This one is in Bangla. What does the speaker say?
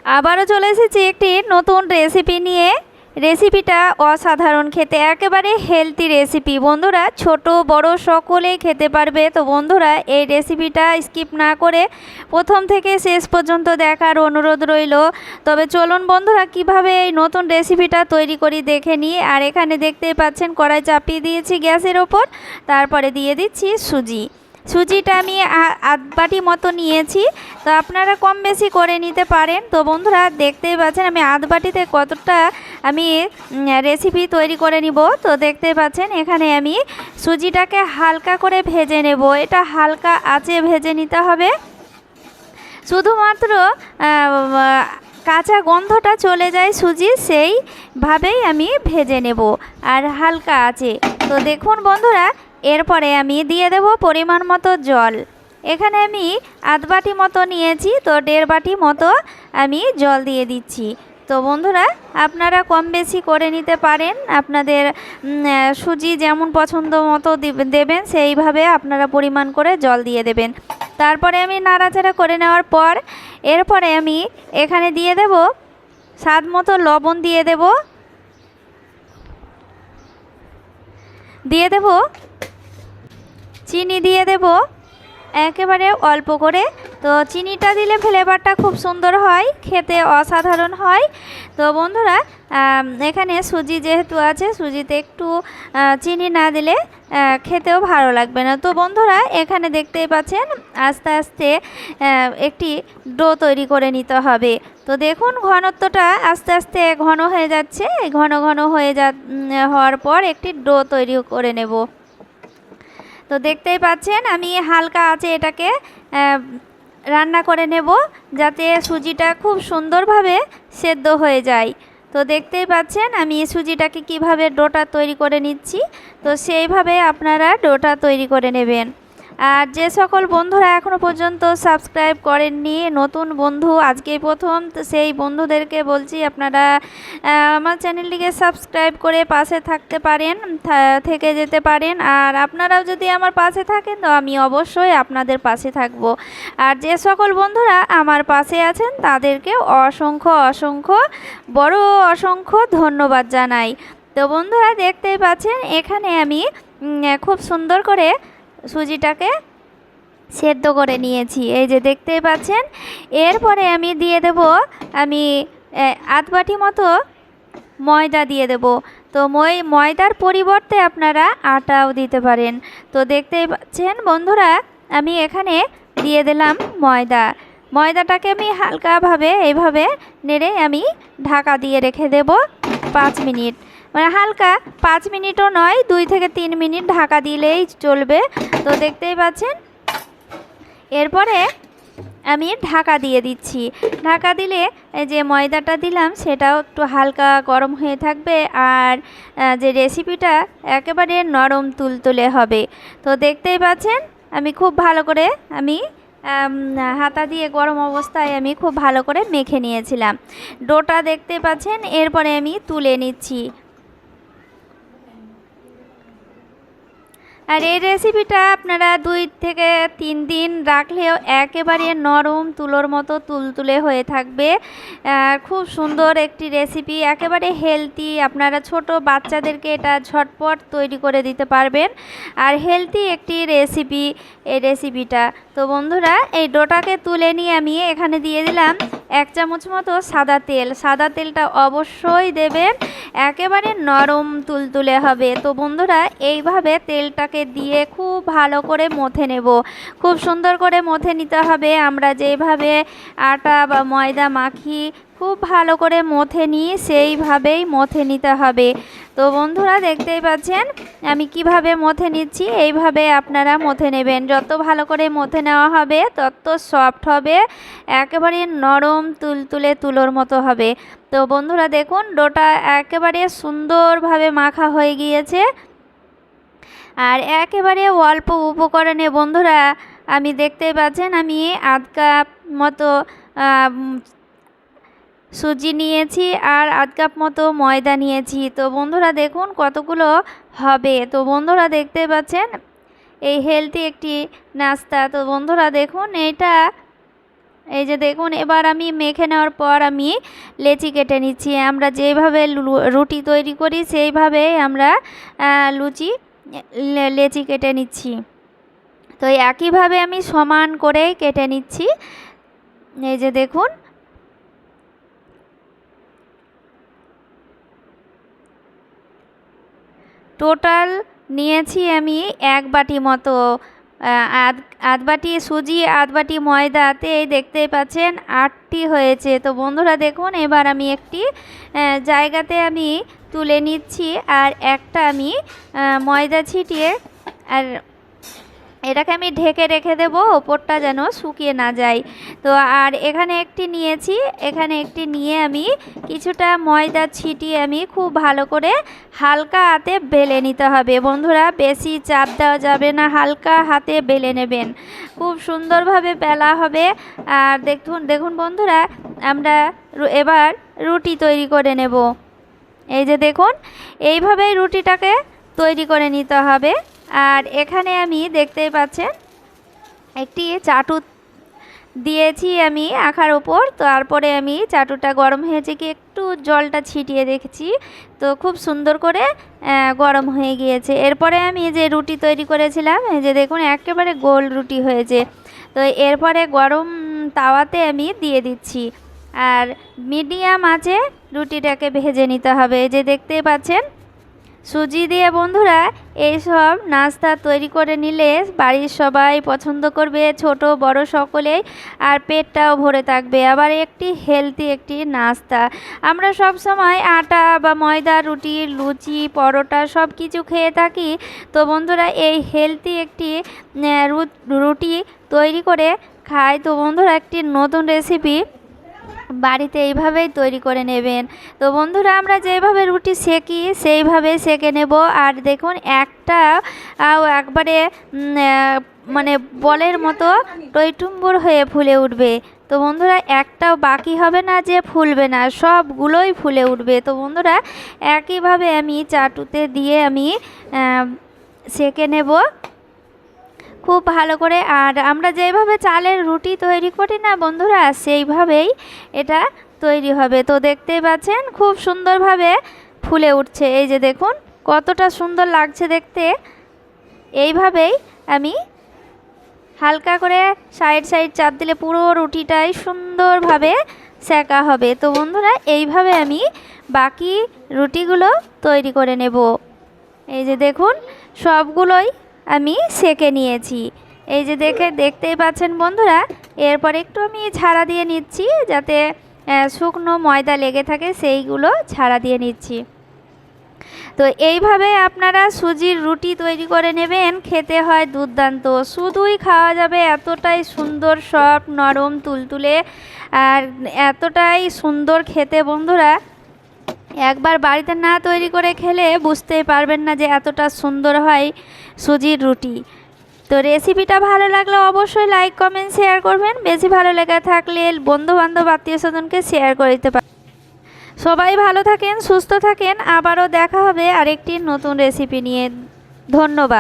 আবারও চলে এসেছি একটি নতুন রেসিপি নিয়ে। রেসিপিটা অসাধারণ খেতে, একেবারে হেলদি রেসিপি। বন্ধুরা ছোট বড় সকলেই খেতে পারবে। তো বন্ধুরা এই রেসিপিটা স্কিপ না করে প্রথম থেকে শেষ পর্যন্ত দেখার অনুরোধ রইল। তবে চলুন বন্ধুরা কিভাবে এই নতুন রেসিপিটা তৈরি করি দেখে নিই। আর এখানে দেখতেই পাচ্ছেন কড়াই চাপিয়ে দিয়েছি গ্যাসের ওপর, তারপরে দিয়ে দিচ্ছি সুজিটা আমি আধ বাটি মতো নিয়েছি। তো আপনারা কম বেশি করে নিতে পারেন। তো বন্ধুরা দেখতেই পাচ্ছেন আমি আধ বাটিতে কতটা আমি রেসিপি তৈরি করে নিব। তো দেখতেই পাচ্ছেন এখানে আমি সুজিটাকে হালকা করে ভেজে নেব। এটা হালকা আঁচে ভেজে নিতে হবে, শুধুমাত্র কাঁচা গন্ধটা চলে যায় সুজির, সেইভাবেই আমি ভেজে নেব আর হালকা আছে। তো দেখুন বন্ধুরা এরপরে আমি দিয়ে দেব পরিমাণ মতো জল। এখানে আমি আধ বাটি মতো নিয়েছি, তো 1.5 বাটি মতো আমি জল দিয়ে দিচ্ছি। তো বন্ধুরা আপনারা কম বেশি করে নিতে পারেন, আপনাদের সুজি যেমন পছন্দ মতো দেবেন সেইভাবে আপনারা পরিমাণ করে জল দিয়ে দেবেন। তারপরে আমি নাড়াচাড়া করে নেওয়ার পর এরপরে আমি এখানে দিয়ে দেব স্বাদ মতো লবণ, দিয়ে দেব চিনি, দিয়ে দেব একেবারে অল্প করে। তো চিনিটা দিলে ফ্লেভারটা খুব সুন্দর হয়, খেতে অসাধারণ হয়। তো বন্ধুরা এখানে সুজি যেহেতু আছে, সুজিতে একটু চিনি না দিলে খেতেও ভালো লাগবে না। তো বন্ধুরা এখানে দেখতেই পাচ্ছেন আস্তে আস্তে একটি ডো তৈরি করে নিতে হবে। তো দেখুন ঘনত্বটা আস্তে আস্তে ঘন হয়ে যাচ্ছে। ঘন ঘন হওয়ার পর একটি ডো তৈরি করে নেব। তো দেখতেই পাচ্ছেন আমি হালকা আছে এটাকে রান্না করে নেব, যাতে সুজিটা খুব সুন্দরভাবে সেদ্ধ হয়ে যায়। তো দেখতেই পাচ্ছেন আমি সুজিটাকে কিভাবে ডোটা তৈরি করে নিচ্ছি। তো সেইভাবে আপনারা ডোটা তৈরি করে নেবেন। আর যে সকল বন্ধুরা এখনও পর্যন্ত সাবস্ক্রাইব করেননি, নতুন বন্ধু আজকেই প্রথম, তো সেই বন্ধুদেরকে বলছি আপনারা আমার চ্যানেলটিকে সাবস্ক্রাইব করে পাশে থাকতে পারেন, থেকে যেতে পারেন। আর আপনারাও যদি আমার পাশে থাকেন তো আমি অবশ্যই আপনাদের পাশে থাকব। আর যে সকল বন্ধুরা আমার পাশে আছেন তাদেরকে অসংখ্য বড় অসংখ্য ধন্যবাদ জানাই। তো বন্ধুরা দেখতেই পাচ্ছেন এখানে আমি খুব সুন্দর করে সুজিটাকে সেদ্ধ করে নিয়েছি, এই যে দেখতেই পাচ্ছেন। এরপরে আমি দিয়ে দেব আমি আধ বাটি মতো ময়দা দিয়ে দেব। তো ময়দার পরিবর্তে আপনারা আটাও দিতে পারেন। তো দেখতেই পাচ্ছেন বন্ধুরা আমি এখানে দিয়ে দিলাম ময়দাটাকে আমি হালকাভাবে এইভাবে নেড়ে আমি ঢাকা দিয়ে রেখে দেব 5 মিনিট, মানে হালকা 5 মিনিটও নয়, 2 থেকে 3 মিনিট ঢাকা দিলেই চলবে। তো দেখতেই পাচ্ছেন এরপরে আমি ঢাকা দিয়ে দিচ্ছি। ঢাকা দিলে যে ময়দাটা দিলাম সেটাও একটু হালকা গরম হয়ে থাকবে, আর যে রেসিপিটা একেবারে নরম তুলতুলে হবে। তো দেখতেই পাচ্ছেন আমি খুব ভালো করে আমি হাতা দিয়ে গরম অবস্থায় আমি খুব ভালো করে মেখে নিয়েছিলাম ডোটা, দেখতে পাচ্ছেন। এরপরে আমি তুলে নিচ্ছি। আর এই রেসিপিটা আপনারা 2 থেকে 3 দিন রাখলেও একেবারে নরম তুলোর মতো তুলতুলে হয়ে থাকবে। খুব সুন্দর একটি রেসিপি, একেবারে হেলদি। আপনারা ছোট বাচ্চাদেরকে এটা ঝটপট তৈরি করে দিতে পারবেন, আর হেলদি একটি রেসিপি এই রেসিপিটা। তো বন্ধুরা এই ডোটাকে তুলে নিয়ে আমি এখানে দিয়ে দিলাম 1 চামচ মতো সাদা তেল। সাদা তেলটা অবশ্যই দেবেন, একেবারে নরম তুলতুলে হবে। তো বন্ধুরা এইভাবে তেলটাকে দিয়ে খুব ভালো করে মথে নেব, খুব সুন্দর করে মথে নিতে হবে। আমরা যেভাবে আটা বা ময়দা মাখি খুব ভালো করে মথে নিই, সেইভাবেই মথে নিতে হবে। তো বন্ধুরা দেখতেই পাচ্ছেন আমি কিভাবে মথে নিচ্ছি, এইভাবে আপনারা মথে নেবেন। যত ভালো করে মথে নেওয়া হবে তত সফট হবে, একেবারে নরম তুলতুলে তুলোর মতো হবে। তো বন্ধুরা দেখুন ডোটা একেবারে সুন্দরভাবে মাখা হয়ে গিয়েছে। আর একেবারে অল্প উপকরণে বন্ধুরা আমি দেখতেই পাচ্ছেন আমি আধ কাপ মতো সুজি নিয়েছি আর আধ কাপ মতো ময়দা নিয়েছি। তো বন্ধুরা দেখুন কতগুলো হবে। তো বন্ধুরা দেখতে পাচ্ছেন এই হেলদি একটি নাস্তা। তো বন্ধুরা দেখুন এটা এই যে দেখুন, এবার আমি মেখে নেওয়ার পর আমি লেচি কেটে নিচ্ছি। আমরা যেভাবে রুটি তৈরি করি সেইভাবেই আমরা লেচি কেটে নিচ্ছি। তো একইভাবে আমি সমান করে কেটে নিচ্ছি। এই যে দেখুন, টোটাল নিয়েছি আমি 1 বাটি মতো, আধ বাটি সুজি, আধ বাটি ময়দাতে এই দেখতেই পাচ্ছেন 8টি হয়েছে। তো বন্ধুরা দেখুন, এবার আমি একটি জায়গাতে আমি তুলে নিচ্ছি, আর একটা আমি ময়দা ছিটিয়ে আর এটাকে আমি ঢেকে রেখে দেব, ওপরটা যেন শুকিয়ে না যায়। তো আর এখানে একটি নিয়েছি, এখানে একটি নিয়ে আমি কিছুটা ময়দা ছিটিয়ে আমি খুব ভালো করে হালকা হাতে বেলে নিতে হবে। বন্ধুরা বেশি চাপ দেওয়া যাবে না, হালকা হাতে বেলে নেবেন, খুব সুন্দরভাবে বেলা হবে। আর দেখুন বন্ধুরা, আমরা এবার রুটি তৈরি করে নেব। এই যে দেখুন, এইভাবেই রুটিটাকে তৈরি করে নিতে হবে। আর এখানে আমি দেখতেই পাচ্ছেন একটি চাটু দিয়েছি আমি আখার উপর। তারপরে আমি চাটুটা গরম হয়েছে কি একটু জলটা ছিটিয়ে রেখেছি, তো খুব সুন্দর করে গরম হয়ে গিয়েছে। এরপরে আমি যে রুটি তৈরি করেছিলাম, এই যে দেখুন একেবারে গোল রুটি হয়েছে। তো এরপরে গরম তাওয়াতে আমি দিয়ে দিচ্ছি, আর মিডিয়াম আঁচে রুটিটাকে ভেজে নিতে হবে। এই যে দেখতেই পাচ্ছেন, সুজি দিয়ে বন্ধুরা এইসব নাস্তা তৈরি করে নিলে বাড়ির সবাই পছন্দ করবে, ছোট বড় সকলেই, আর পেটটাও ভরে থাকবে। আবার একটি হেলদি একটি নাস্তা। আমরা সব সময় আটা বা ময়দা রুটি, লুচি, পরোটা সব কিছু খেয়ে থাকি। তো বন্ধুরা এই হেলদি একটি রুটি তৈরি করে খাই। তো বন্ধুরা একটি নতুন রেসিপি বাড়িতে এইভাবেই তৈরি করে নেবেন। তো বন্ধুরা আমরা যেভাবে রুটি সেকি সেইভাবে সেকে নেব। আর দেখুন একটা একবারে মানে বলের মতো টইটুম্বুর হয়ে ফুলে উঠবে। তো বন্ধুরা একটাও বাকি হবে না যে ফুলবে না, সবগুলোই ফুলে উঠবে। তো বন্ধুরা একইভাবে আমি চাটুতে দিয়ে আমি সেকে নেব খুব ভালো করে। আর আমরা যেভাবে চালের রুটি তৈরি করি না বন্ধুরা, সেইভাবেই এটা তৈরি হবে। তো দেখতেই পাচ্ছেন খুব সুন্দরভাবে ফুলে উঠছে। এই যে দেখুন কতটা সুন্দর লাগছে দেখতে। এইভাবেই আমি হালকা করে সাইড চাপ দিলে পুরো রুটিটাই সুন্দরভাবে সেকা হবে। তো বন্ধুরা এইভাবে আমি বাকি রুটিগুলো তৈরি করে নেব। এই যে দেখুন সবগুলোই আমি সেকে নিয়েছি। এই যে দেখতেই পাচ্ছেন বন্ধুরা, এরপর একটু আমি ঝাড়া দিয়ে নিচ্ছি, যাতে শুকনো ময়দা লেগে থাকে সেইগুলো ঝাড়া দিয়ে নিচ্ছি। তো এইভাবে আপনারা সুজির রুটি তৈরি করে নেবেন, খেতে হয় দুর্দান্ত। শুধুই খাওয়া যাবে, এতটাই সুন্দর সফট নরম তুলতুলে আর এতটাই সুন্দর খেতে। বন্ধুরা একবার বাড়িতে না তৈরি করে খেলে বুঝতেই পারবেন না যে এতটা সুন্দর হয় সুজির রুটি। তো রেসিপিটা ভালো লাগলে অবশ্যই লাইক কমেন্ট শেয়ার করবেন। বেশি ভালো লেগে থাকলে বন্ধুবান্ধব আত্মীয় স্বজনকে শেয়ার করে দিতে পারেন। সবাই ভালো থাকেন, সুস্থ থাকেন। আবারও দেখা হবে আরেকটি নতুন রেসিপি নিয়ে। ধন্যবাদ।